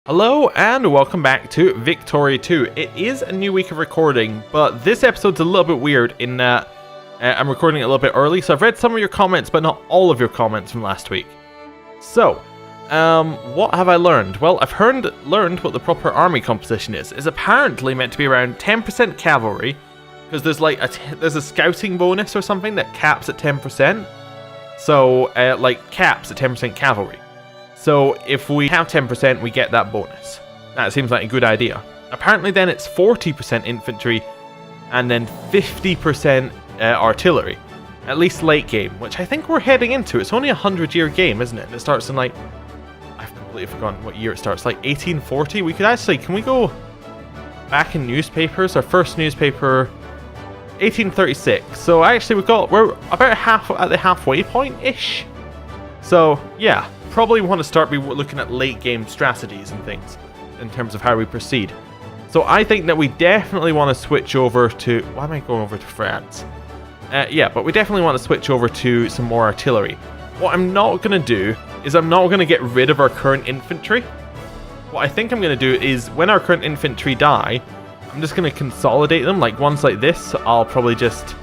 Hello and welcome back to Victoria 2. It is a new week of recording, but this episode's a little bit weird in that I'm recording it a little bit early, so I've read some of your comments, but not all of your comments from last week. So, what have I learned? Well, I've learned what the proper army composition is. It's apparently meant to be around 10% cavalry, because there's a scouting bonus or something that caps at 10%. So, caps at 10% cavalry. So if we have 10%, we get that bonus. That seems like a good idea. Apparently then it's 40% infantry and then 50% artillery. At least late game, which I think we're heading into. It's only a 100-year game, isn't it? And it starts in I've completely forgotten what year it starts. 1840? Can we go back in newspapers? Our first newspaper, 1836. So actually we're about at the halfway point-ish. So yeah. Probably want to start looking at late game strategies and things in terms of how we proceed. So I think that we definitely want to switch over to... Why am I going over to France? But we definitely want to switch over to some more artillery. What I'm not going to do is I'm not going to get rid of our current infantry. What I think I'm going to do is when our current infantry die, I'm just going to consolidate them. Like ones like this, I'll probably just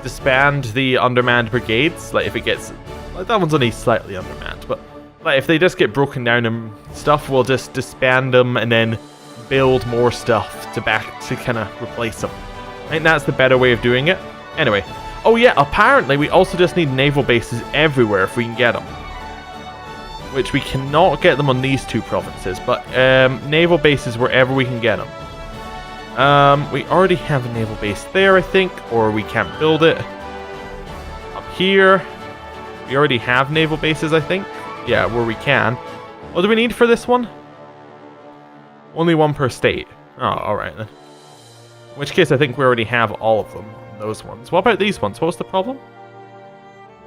disband the undermanned brigades. Like if it gets... that one's only slightly undermanned, but if they just get broken down and stuff, we'll just disband them and then build more stuff to kind of replace them. I think that's the better way of doing it. Anyway, oh yeah, apparently we also just need naval bases everywhere if we can get them, which we cannot get them on these two provinces, but naval bases wherever we can get them. We already have a naval base there, I think, or we can't build it. Up here. We already have naval bases, I think. Yeah, where we can. What do we need for this one? Only one per state. Oh, alright then. In which case, I think we already have all of them. Those ones. What about these ones? What's the problem?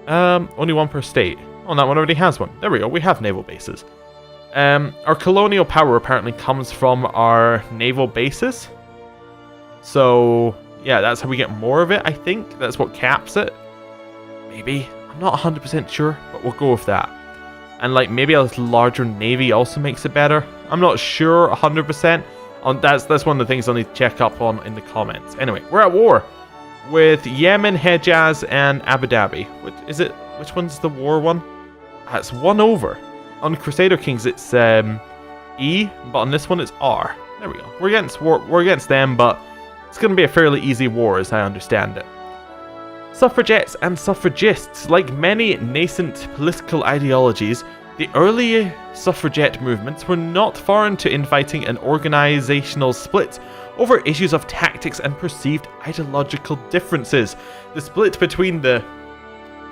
Only one per state. Oh, that one already has one. There we go. We have naval bases. Our colonial power apparently comes from our naval bases. So, yeah, that's how we get more of it, I think. That's what caps it. Maybe. I'm not 100% sure, but we'll go with that. And maybe a larger navy also makes it better. I'm not sure 100%. That's one of the things I'll need to check up on in the comments. Anyway, we're at war with Yemen, Hejaz, and Abu Dhabi. Which one's the war one? It's 1 over. On Crusader Kings it's E, but on this one it's R. There we go. We're against them, but it's going to be a fairly easy war as I understand it. Suffragettes and suffragists, like many nascent political ideologies, the early suffragette movements were not foreign to infighting an organizational split over issues of tactics and perceived ideological differences. The split between the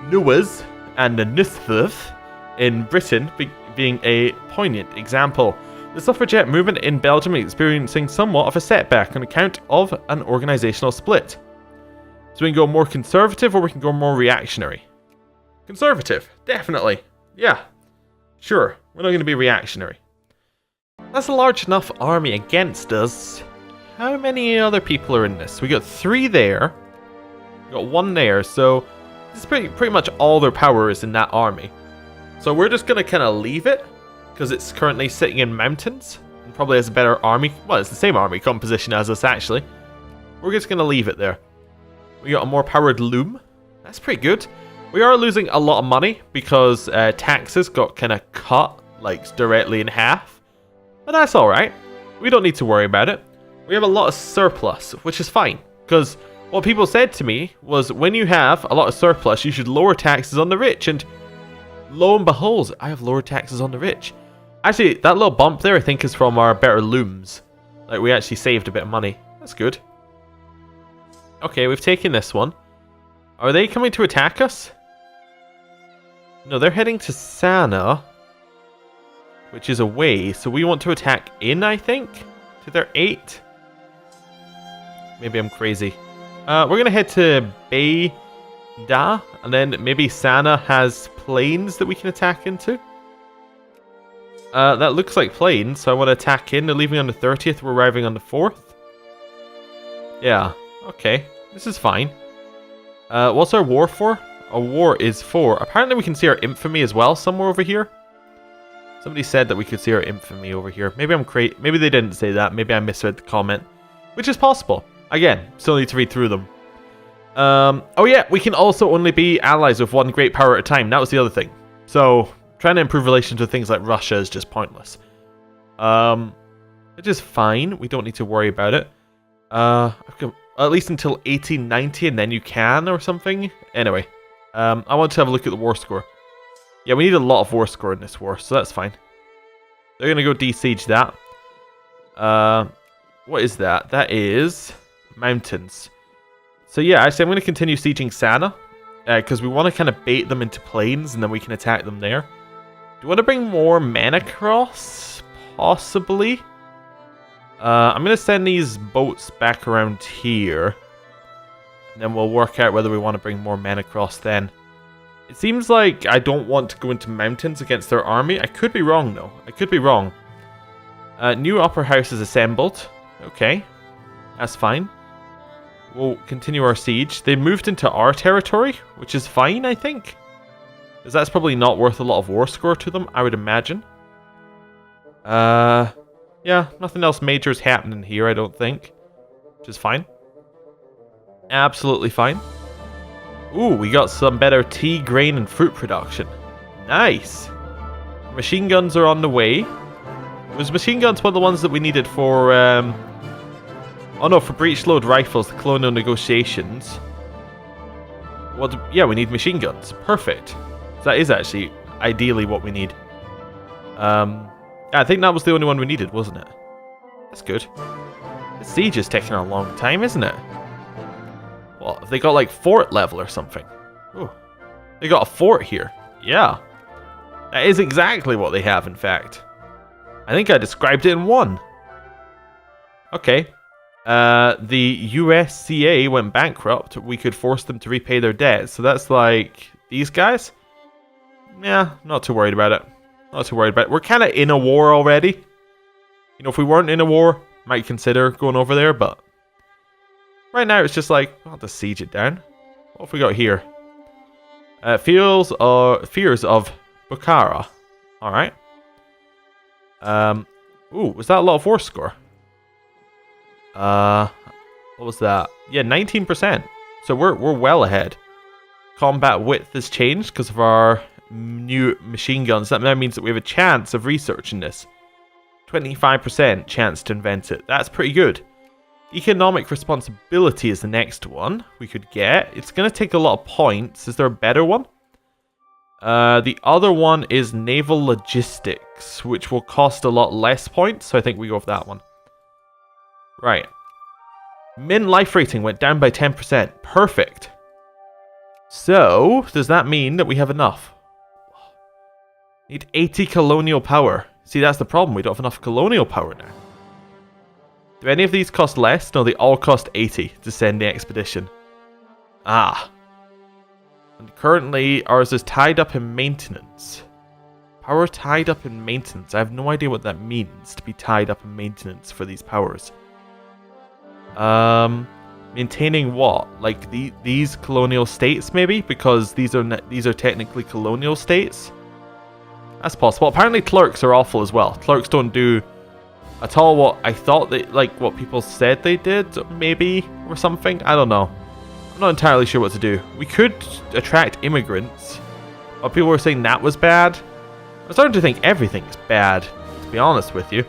Nuas and the Nusfurth in Britain being a poignant example. The suffragette movement in Belgium is experiencing somewhat of a setback on account of an organizational split. So we can go more conservative or we can go more reactionary. Conservative, definitely. Yeah, sure. We're not going to be reactionary. That's a large enough army against us. How many other people are in this? We got 3 there. We got 1 there. So this is pretty much all their power is in that army. So we're just going to kind of leave it because it's currently sitting in mountains and probably has a better army. Well, it's the same army composition as us actually. We're just going to leave it there. We got a more powered loom. That's pretty good. We are losing a lot of money because taxes got kind of cut directly in half. But that's alright. We don't need to worry about it. We have a lot of surplus, which is fine. Because what people said to me was when you have a lot of surplus, you should lower taxes on the rich. And lo and behold, I have lower taxes on the rich. Actually, that little bump there I think is from our better looms. We actually saved a bit of money. That's good. Okay, we've taken this one. Are they coming to attack us? No, they're heading to Sana, which is away. So we want to attack in, I think, to their 8. Maybe I'm crazy. We're going to head to Beida, and then maybe Sana has plains that we can attack into. That looks like plains, so I want to attack in. They're leaving on the 30th, we're arriving on the 4th. Yeah. Okay, this is fine. What's our war for? Our war is for... Apparently we can see our infamy as well somewhere over here. Somebody said that we could see our infamy over here. Maybe I'm crazy. Maybe they didn't say that. Maybe I misread the comment, which is possible. Again, still need to read through them. Oh yeah, we can also only be allies with one great power at a time. That was the other thing. So trying to improve relations with things like Russia is just pointless. Which is fine. We don't need to worry about it. At least until 1890, and then you can or something. Anyway, I want to have a look at the war score. Yeah, we need a lot of war score in this war, so that's fine. They're going to go de-siege that. What is that? That is mountains. So yeah, actually I'm going to continue sieging Sana. Because we want to kind of bait them into plains, and then we can attack them there. Do you want to bring more men across? Possibly. I'm going to send these boats back around here. And then we'll work out whether we want to bring more men across then. It seems like I don't want to go into mountains against their army. I could be wrong, though. I could be wrong. New upper house is assembled. Okay. That's fine. We'll continue our siege. They moved into our territory, which is fine, I think. Because that's probably not worth a lot of war score to them, I would imagine. Yeah, nothing else major is happening here, I don't think. Which is fine. Absolutely fine. Ooh, we got some better tea, grain, and fruit production. Nice. Machine guns are on the way. Was machine guns one of the ones that we needed for, oh no, for breech load rifles, the colonial negotiations. Yeah, we need machine guns. Perfect. So that is actually ideally what we need. I think that was the only one we needed, wasn't it? That's good. The siege is taking a long time, isn't it? Well, have they got like fort level or something? Ooh. They got a fort here. Yeah. That is exactly what they have, in fact. I think I described it in one. Okay. The USCA went bankrupt. We could force them to repay their debt. So that's like these guys? Yeah, not too worried about it. Not too worried about it. We're kind of in a war already. You know, if we weren't in a war, might consider going over there, but right now it's just like, I'll just siege it down. What have we got here? Fears of Bukhara. Alright. Ooh, was that a lot of war score? What was that? Yeah, 19%. So we're well ahead. Combat width has changed because of our new machine guns. That now means that we have a chance of researching this. 25% chance to invent it. That's pretty good. Economic responsibility is the next one we could get. It's going to take a lot of points. Is there a better one? The other one is naval logistics, which will cost a lot less points. So I think we go with that one. Right. Min life rating went down by 10%. Perfect. So, does that mean that we have enough? Need 80 colonial power. See, that's the problem. We don't have enough colonial power now. Do any of these cost less? No, they all cost 80 to send the expedition. Ah. And currently, ours is tied up in maintenance. Power tied up in maintenance. I have no idea what that means, to be tied up in maintenance for these powers. Maintaining what? Like these colonial states, maybe? Because these are technically colonial states? That's possible. Apparently clerks are awful as well. Clerks don't do at all what I thought they, like what people said they did, maybe, or something. I don't know. I'm not entirely sure what to do. We could attract immigrants, but people were saying that was bad. I'm starting to think everything is bad, to be honest with you.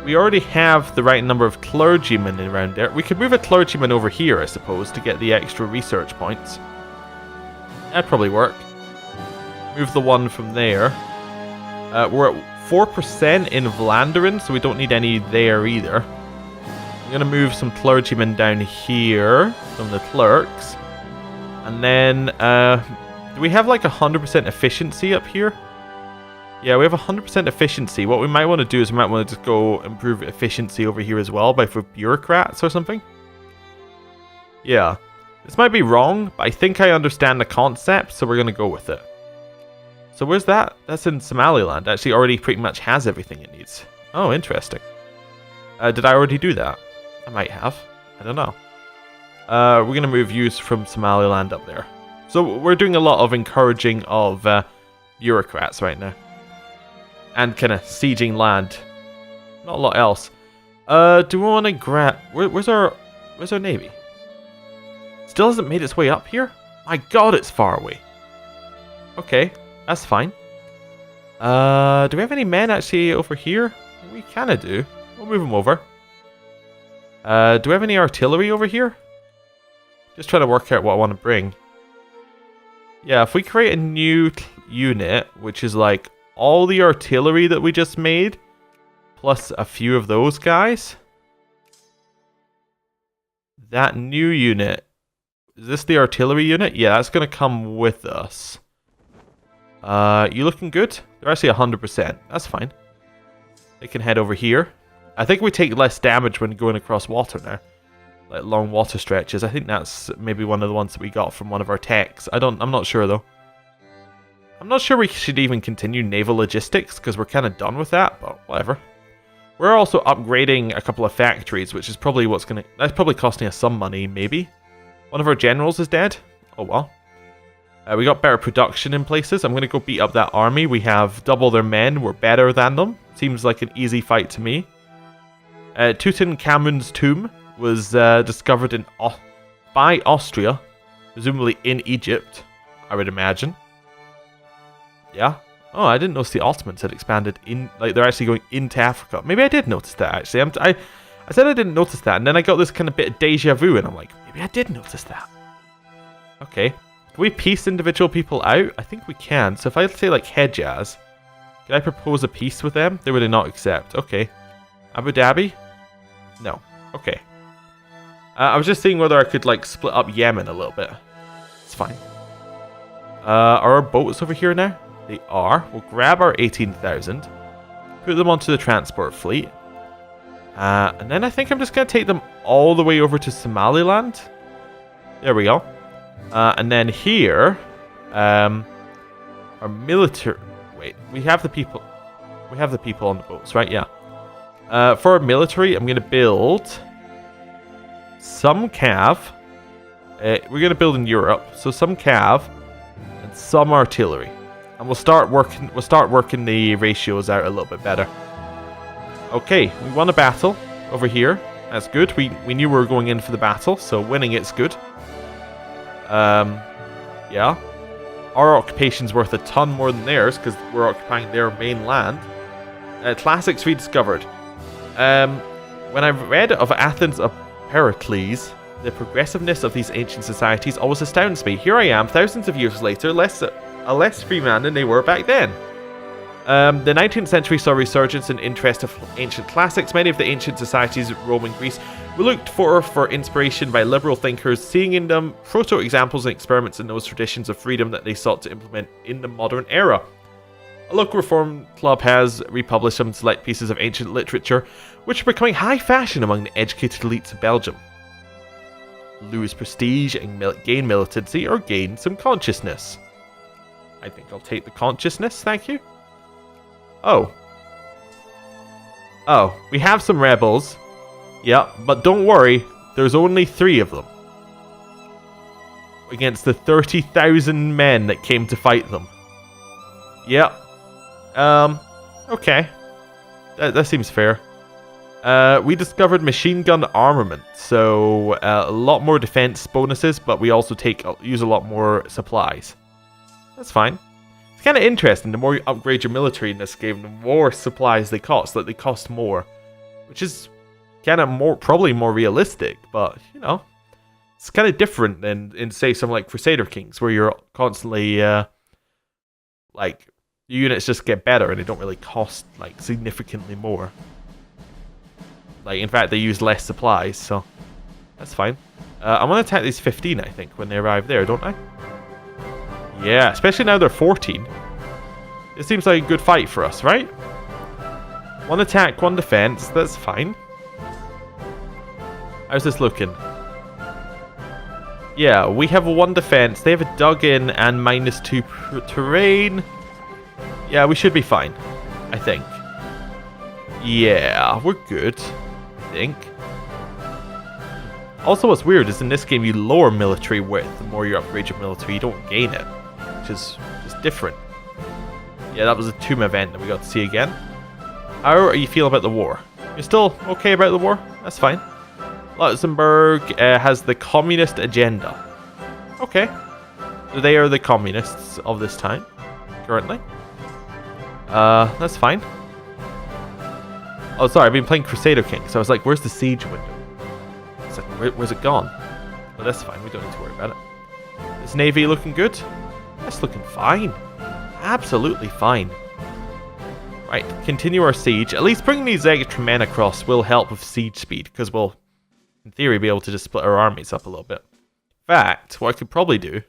We already have the right number of clergymen around there. We could move a clergyman over here, I suppose, to get the extra research points. That'd probably work. Move the one from there. We're at 4% in Vlaanderen, so we don't need any there either. I'm going to move some clergymen down here from the clerks. And then, do we have like 100% efficiency up here? Yeah, we have 100% efficiency. What we might want to do is we might want to just go improve efficiency over here as well for bureaucrats or something. Yeah. This might be wrong, but I think I understand the concept, so we're going to go with it. So where's that? That's in Somaliland. Actually already pretty much has everything it needs. Oh, interesting. Did I already do that? I might have. I don't know. We're going to move use from Somaliland up there. So we're doing a lot of encouraging of bureaucrats right now. and kind of sieging land. Not a lot else. Do we want to grab... Where's our navy? Still hasn't made its way up here? My god, it's far away. Okay, that's fine. Do we have any men actually over here? We kind of do. We'll move them over. Do we have any artillery over here? Just trying to work out what I want to bring. Yeah, if we create a new unit, which is like all the artillery that we just made, plus a few of those guys. That new unit. Is this the artillery unit? Yeah, that's going to come with us. You looking good? They're actually 100%. That's fine. They can head over here. I think we take less damage when going across water now. Like long water stretches. I think that's maybe one of the ones that we got from one of our techs. I'm not sure though. I'm not sure we should even continue naval logistics because we're kind of done with that, but whatever. We're also upgrading a couple of factories, which is probably that's probably costing us some money, maybe. One of our generals is dead. Oh well. We got better production in places. I'm going to go beat up that army. We have double their men. We're better than them. Seems like an easy fight to me. Tutankhamun's tomb was discovered by Austria, presumably in Egypt, I would imagine. Yeah. Oh, I didn't notice the Ottomans had expanded in, like they're actually going into Africa. Maybe I did notice that actually. I said I didn't notice that, and then I got this kind of bit of deja vu, and I'm like, maybe I did notice that. Okay. Can we piece individual people out? I think we can. So if I say like Hejaz, can I propose a peace with them? They would not accept. Okay. Abu Dhabi? No. Okay. I was just seeing whether I could like split up Yemen a little bit. It's fine. Are our boats over here now? They are. We'll grab our 18,000. Put them onto the transport fleet. And then I think I'm just going to take them all the way over to Somaliland. There we go. And then here, our military... Wait, we have the people... We have the people on the boats, right? Yeah. For our military, I'm going to build some cav. We're going to build in Europe, so some cav and some artillery. And we'll start working the ratios out a little bit better. Okay, we won a battle over here. That's good. We knew we were going in for the battle, so winning it's good. Yeah. Our occupation's worth a ton more than theirs because we're occupying their main land. Classics rediscovered. When I read of Athens of Pericles, the progressiveness of these ancient societies always astounds me. Here I am, thousands of years later, a less free man than they were back then. The 19th century saw a resurgence in interest of ancient classics. Many of the ancient societies of Rome and Greece were looked for inspiration by liberal thinkers, seeing in them proto-examples and experiments in those traditions of freedom that they sought to implement in the modern era. A local reform club has republished some select pieces of ancient literature, which are becoming high fashion among the educated elites of Belgium. Lose prestige and gain militancy, or gain some consciousness. I think I'll take the consciousness, thank you. Oh, we have some rebels. Yeah, but don't worry, there's only 3 of them. Against the 30,000 men that came to fight them. Yeah. Okay. That seems fair. We discovered machine gun armament, so a lot more defense bonuses, but we also use a lot more supplies. That's fine. It's kind of interesting. The more you upgrade your military in this game, the more supplies they cost. Like they cost more, which is kind of probably more realistic. But you know, it's kind of different than in say something like Crusader Kings, where you're constantly like the units just get better and they don't really cost like significantly more. Like in fact, they use less supplies, so that's fine. I'm gonna attack these 15, I think, when they arrive there, don't I? Yeah, especially now they're 14. It seems like a good fight for us, right? 1 attack, 1 defense. That's fine. How's this looking? Yeah, we have a 1 defense. They have a dug-in and -2 terrain. Yeah, we should be fine, I think. Yeah, we're good, I think. Also, what's weird is in this game you lower military width. The more you upgrade your military, you don't gain it. Which is just different. Yeah, that was a tomb event that we got to see again. How are you feeling about the war? You're still okay about the war? That's fine. Luxembourg has the communist agenda. Okay. So they are the communists of this time, currently. That's fine. Oh, sorry, I've been playing Crusader King, so I was like, where's the siege window? It's like, where's it gone? But that's fine, we don't need to worry about it. Is Navy looking good? That's looking fine. Absolutely fine. Right, continue our siege. At least bringing these extra men across will help with siege speed, because we'll, in theory, be able to just split our armies up a little bit. In fact, what I could probably do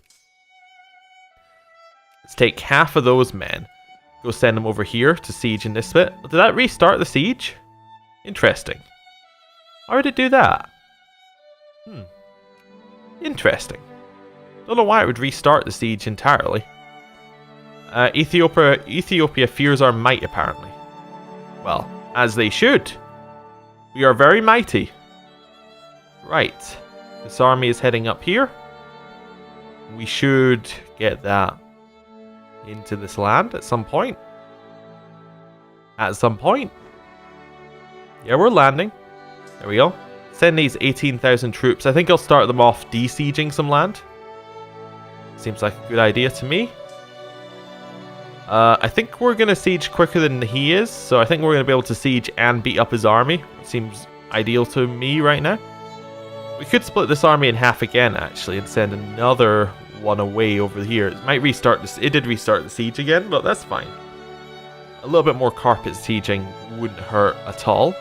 is take half of those men, go send them over here to siege in this bit. Did that restart the siege? Interesting. How did it do that? Interesting. Don't know why it would restart the siege entirely. Ethiopia fears our might, apparently. Well, as they should. We are very mighty. Right. This army is heading up here. We should get that into this land at some point. At some point. Yeah, we're landing. There we go. Send these 18,000 troops. I think I'll start them off de-sieging some land. Seems like a good idea to me. I think we're going to siege quicker than he is, so I think we're going to be able to siege and beat up his army. Seems ideal to me right now. We could split this army in half again, actually, and send another one away over here. It might restart this. It did restart the siege again, but that's fine. A little bit more carpet sieging wouldn't hurt at all.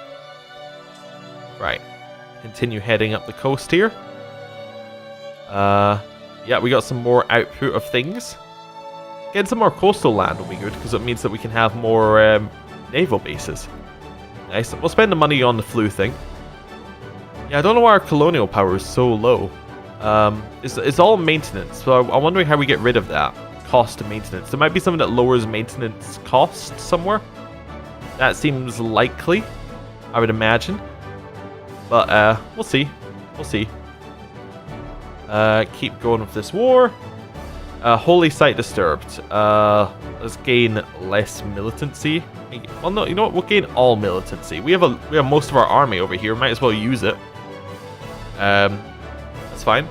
Right. Continue heading up the coast here. Yeah, we got some more output of things. Getting some more coastal land will be good, because it means that we can have more naval bases. Nice. We'll spend the money on the flu thing. Yeah, I don't know why our colonial power is so low. It's all maintenance, so I'm wondering how we get rid of that cost of maintenance. There might be something that lowers maintenance cost somewhere. That seems likely, I would imagine. But we'll see. We'll see. Keep going with this war. Holy site disturbed. Let's gain less militancy. Well, no, you know what? We'll gain all militancy. We have most of our army over here. Might as well use it. That's fine.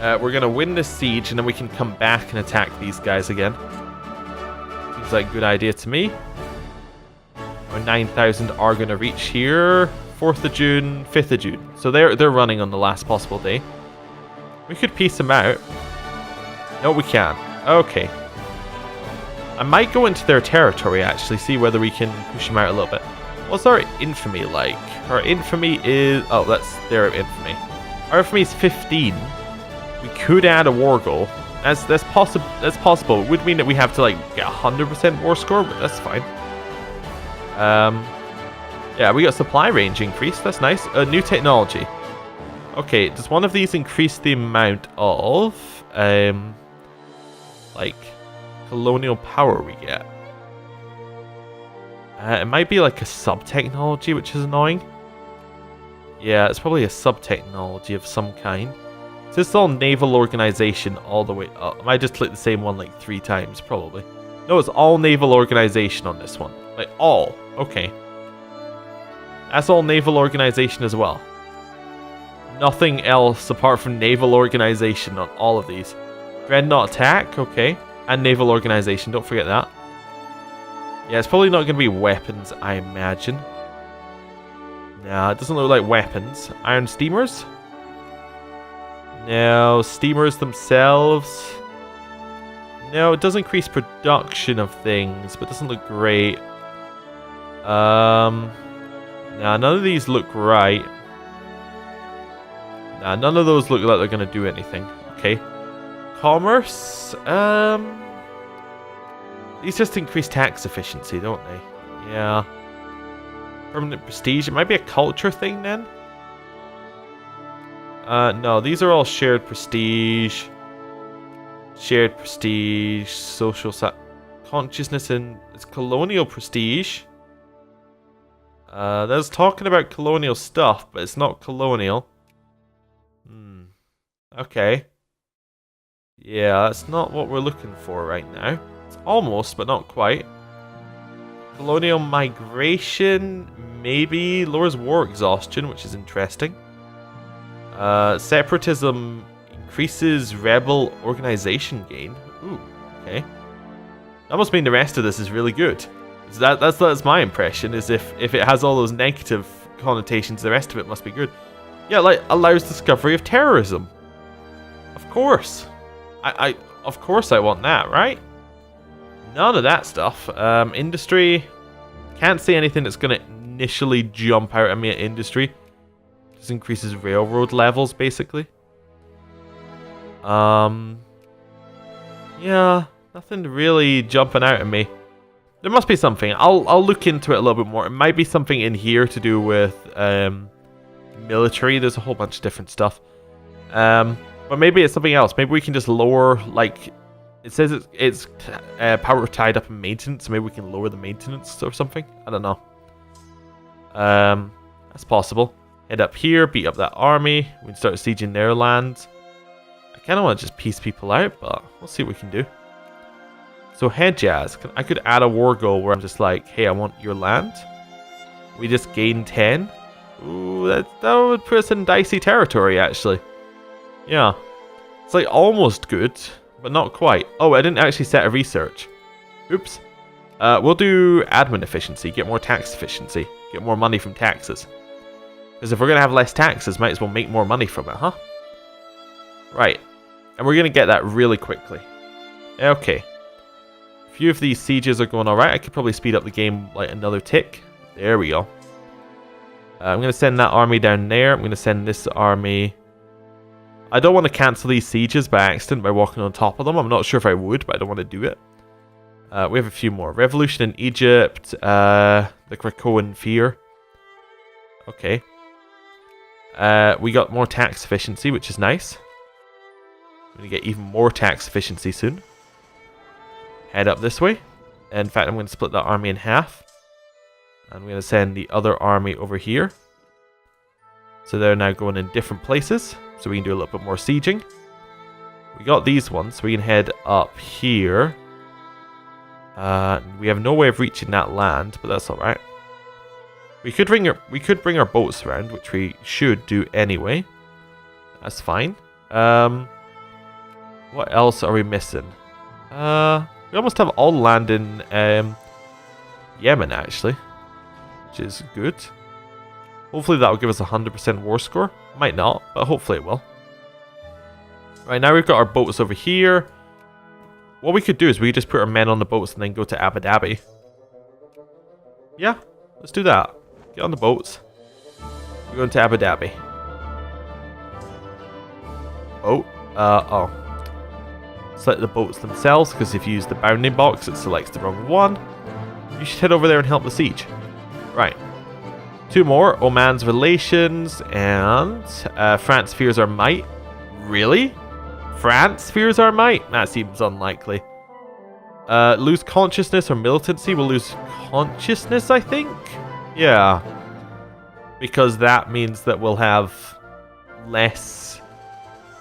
We're gonna win this siege, and then we can come back and attack these guys again. Seems like a good idea to me. Our 9,000 are gonna reach here. 4th of June, 5th of June. So they're running on the last possible day. We could piece them out. No, we can't. Okay. I might go into their territory, actually, see whether we can push them out a little bit. What's our infamy like? Our infamy is... Oh, that's their infamy. Our infamy is 15. We could add a war goal. That's possible. That's possible. It would mean that we have to, like, get 100% war score, but that's fine. Yeah, we got supply range increased. That's nice. New technology. Okay, does one of these increase the amount of... like colonial power we get? It might be like a sub-technology, which is annoying. Yeah, it's probably a sub-technology of some kind. So this is all naval organization all the way up. I might just click the same one like 3 times, probably. No, it's all naval organization on this one. Like, all. Okay. That's all naval organization as well. Nothing else apart from naval organization on all of these. Dreadnought attack, okay. And naval organization, don't forget that. Yeah, it's probably not going to be weapons, I imagine. No, it doesn't look like weapons. Iron steamers? No, steamers themselves. No, it does increase production of things, but it doesn't look great. Nah, none of these look right. Nah, none of those look like they're going to do anything. Okay. Commerce? These just increase tax efficiency, don't they? Yeah. Permanent prestige. It might be a culture thing then? No, these are all shared prestige. Shared prestige. Social consciousness and it's colonial prestige. That's talking about colonial stuff, but it's not colonial. Okay. Yeah, that's not what we're looking for right now. It's almost, but not quite. Colonial migration, maybe. Lowers war exhaustion, which is interesting. Separatism increases rebel organization gain. Ooh, okay. That must mean the rest of this is really good. So that's my impression, is if it has all those negative connotations, the rest of it must be good. Yeah, like, allows discovery of terrorism. Of course. Of course I want that, right? None of that stuff. Industry. Can't see anything that's going to initially jump out at me at industry. Just increases railroad levels, basically. Yeah, nothing really jumping out at me. There must be something. I'll look into it a little bit more. It might be something in here to do with military. There's a whole bunch of different stuff. But maybe it's something else. Maybe we can just lower, like, it says it's power tied up in maintenance. So maybe we can lower the maintenance or something. I don't know. That's possible. Head up here, beat up that army. We can start sieging their lands. I kind of want to just piece people out, but we'll see what we can do. So head jazz. I could add a war goal where I'm just like, hey, I want your land. We just gain 10. Ooh, that would put us in dicey territory, actually. Yeah. It's like almost good, but not quite. Oh, I didn't actually set a research. Oops. We'll do admin efficiency, get more tax efficiency, get more money from taxes. Because if we're going to have less taxes, might as well make more money from it, huh? Right. And we're going to get that really quickly. Okay. A few of these sieges are going alright. I could probably speed up the game like another tick. There we go. I'm going to send that army down there. I'm going to send this army... I don't want to cancel these sieges by accident by walking on top of them. I'm not sure if I would, but I don't want to do it. We have a few more. Revolution in Egypt. The Krakoan Fear. Okay. We got more tax efficiency, which is nice. We're going to get even more tax efficiency soon. Head up this way. In fact, I'm going to split that army in half. I'm going to send the other army over here. So they're now going in different places. So we can do a little bit more sieging. We got these ones, so we can head up here. We have no way of reaching that land, but that's alright. We could bring our boats around, which we should do anyway. That's fine. What else are we missing? We almost have all land in Yemen, actually, which is good. Hopefully that will give us a 100% war score. Might not, but hopefully it will. Right, now we've got our boats over here. What we could do is we could just put our men on the boats and then go to Abu Dhabi. Yeah, let's do that. Get on the boats. We're going to Abu Dhabi. Oh. Select the boats themselves, because if you use the bounding box, it selects the wrong one. You should head over there and help the siege. Right. 2 more. Oman's relations, and France fears our might. Really? France fears our might? That seems unlikely. Lose consciousness or militancy. We'll lose consciousness, I think? Yeah. Because that means that we'll have less...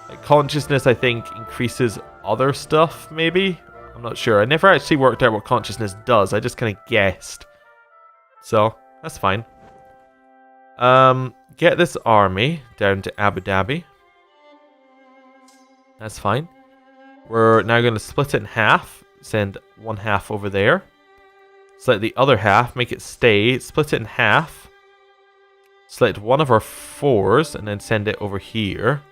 Like, consciousness, I think, increases other stuff, maybe? I'm not sure. I never actually worked out what consciousness does. I just kind of guessed. So, that's fine. Get this army down to Abu Dhabi. That's fine. We're now going to split it in half. Send one half over there. Select the other half. Make it stay. Split it in half. Select one of our 4s and then send it over here.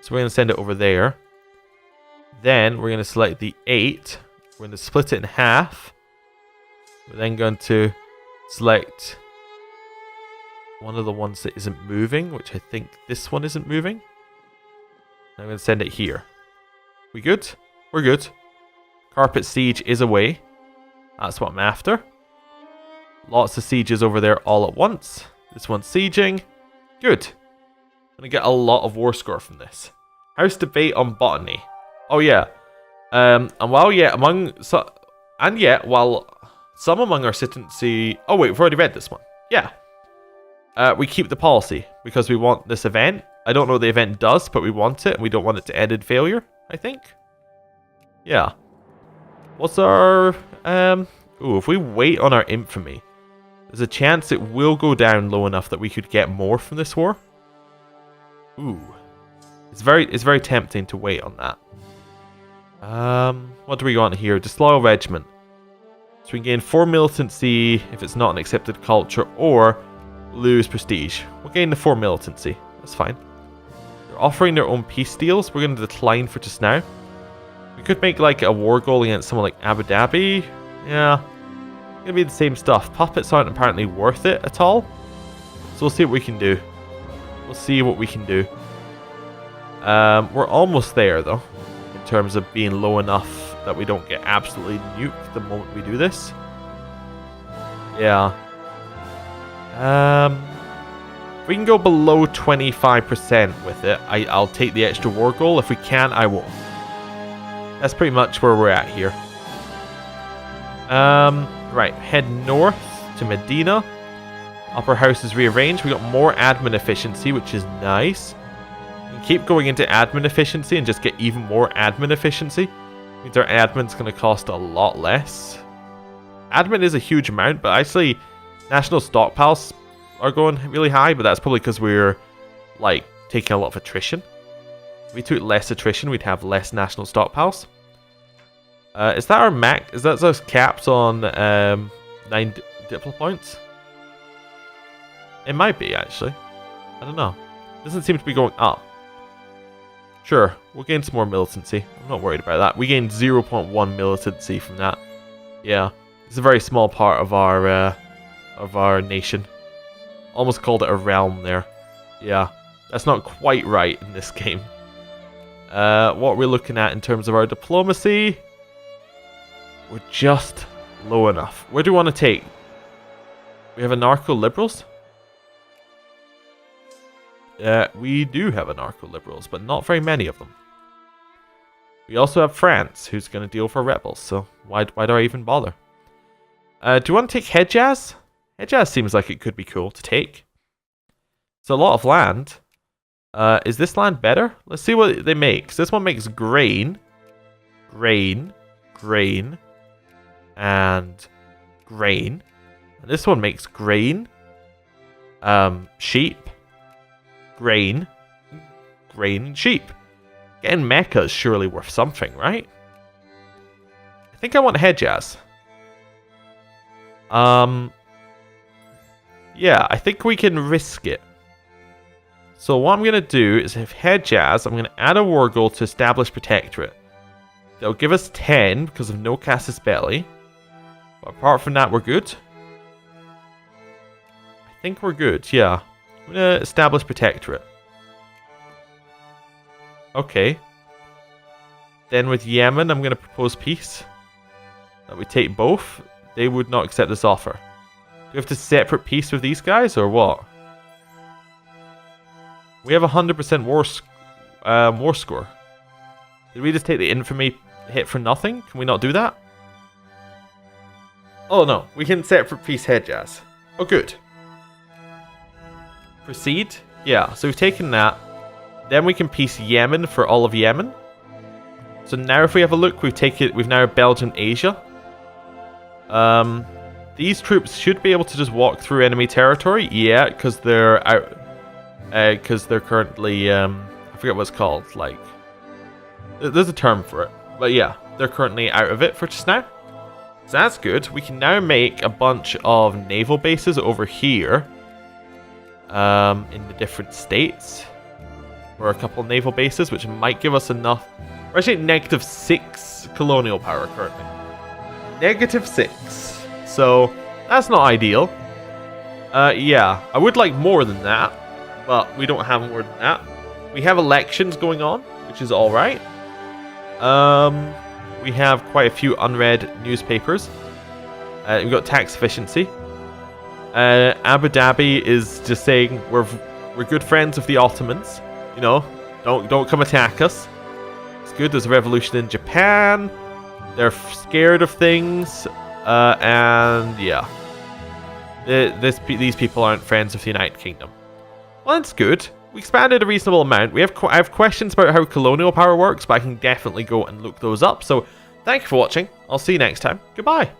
So we're going to send it over there. Then we're going to select the 8. We're going to split it in half. We're then going to select one of the ones that isn't moving, which I think this one isn't moving. I'm going to send it here. We good? We're good. Carpet siege is away. That's what I'm after. Lots of sieges over there all at once. This one's sieging. Good. I'm going to get a lot of war score from this. House debate on botany. Oh yeah. And while some among our citizenry... Oh wait, we've already read this one. Yeah. We keep the policy because we want this event. I don't know what the event does, but we want it, and we don't want it to end in failure, I think. Yeah. What's our... Ooh, if we wait on our infamy, there's a chance it will go down low enough that we could get more from this war. Ooh. It's very tempting to wait on that. What do we want here? Disloyal Regiment. So we can gain 4 militancy if it's not an accepted culture, or lose prestige. We'll gain the 4 militancy. That's fine. They're offering their own peace deals. We're going to decline for just now. We could make like a war goal against someone like Abu Dhabi. Yeah. It's going to be the same stuff. Puppets aren't apparently worth it at all. So we'll see what we can do. We'll see what we can do. We're almost there though, in terms of being low enough that we don't get absolutely nuked the moment we do this. Yeah. If we can go below 25% with it, I'll take the extra war goal. If we can, I won't. That's pretty much where we're at here. Right, head north to Medina. Upper house is rearranged. We got more admin efficiency, which is nice. We can keep going into admin efficiency and just get even more admin efficiency. Means our admin's going to cost a lot less. Admin is a huge amount, but actually national stockpiles are going really high, but that's probably because we're like taking a lot of attrition. If we took less attrition, we'd have less national stockpiles. Is that our max? Is that those caps on 9 diplo points? It might be, actually. I don't know. Doesn't seem to be going up. Sure, we'll gain some more militancy. I'm not worried about that. We gained 0.1 militancy from that. Yeah, it's a very small part of our nation. Almost called it a realm there. Yeah, that's not quite right in this game. What we're looking at in terms of our diplomacy, we're just low enough. Where do we want to take? We have anarcho-liberals? We do have anarcho-liberals, but not very many of them. We also have France, who's going to deal for rebels, so why do I even bother? Do you want to take Hejaz? Hejaz seems like it could be cool to take. It's a lot of land. Is this land better? Let's see what they make. So this one makes grain, and grain. And this one makes grain, sheep, grain, and sheep. Getting mecha is surely worth something, right? I think I want Hejaz. Yeah, I think we can risk it. So what I'm going to do is if Hejaz, I'm going to add a war goal to establish Protectorate. They'll give us 10 because of no Casus Belli. But apart from that, we're good. I think we're good, yeah. I'm going to establish Protectorate. Okay. Then with Yemen, I'm going to propose peace. That we take both. They would not accept this offer. Do we have to separate peace with these guys, or what? We have 100% war score. Did we just take the infamy hit for nothing? Can we not do that? Oh no, we can separate peace Hejaz. Oh good. Proceed? Yeah, so we've taken that. Then we can peace Yemen for all of Yemen. So now if we have a look, we've now Belgium Asia. These troops should be able to just walk through enemy territory. Yeah, because they're out. Because they're currently, I forget what it's called. Like, there's a term for it, but yeah, they're currently out of it for just now. So that's good. We can now make a bunch of naval bases over here, in the different states. Or a couple of naval bases, which might give us enough. We're actually at -6 colonial power currently. -6. So that's not ideal. Yeah, I would like more than that, but we don't have more than that. We have elections going on, which is all right. We have quite a few unread newspapers. We've got tax efficiency. Abu Dhabi is just saying we're good friends with the Ottomans. You know, don't come attack us. It's good. There's a revolution in Japan. They're scared of things, and yeah, these people aren't friends with the United Kingdom. Well, that's good. We expanded a reasonable amount. I have questions about how colonial power works, but I can definitely go and look those up. So thank you for watching. I'll see you next time. Goodbye.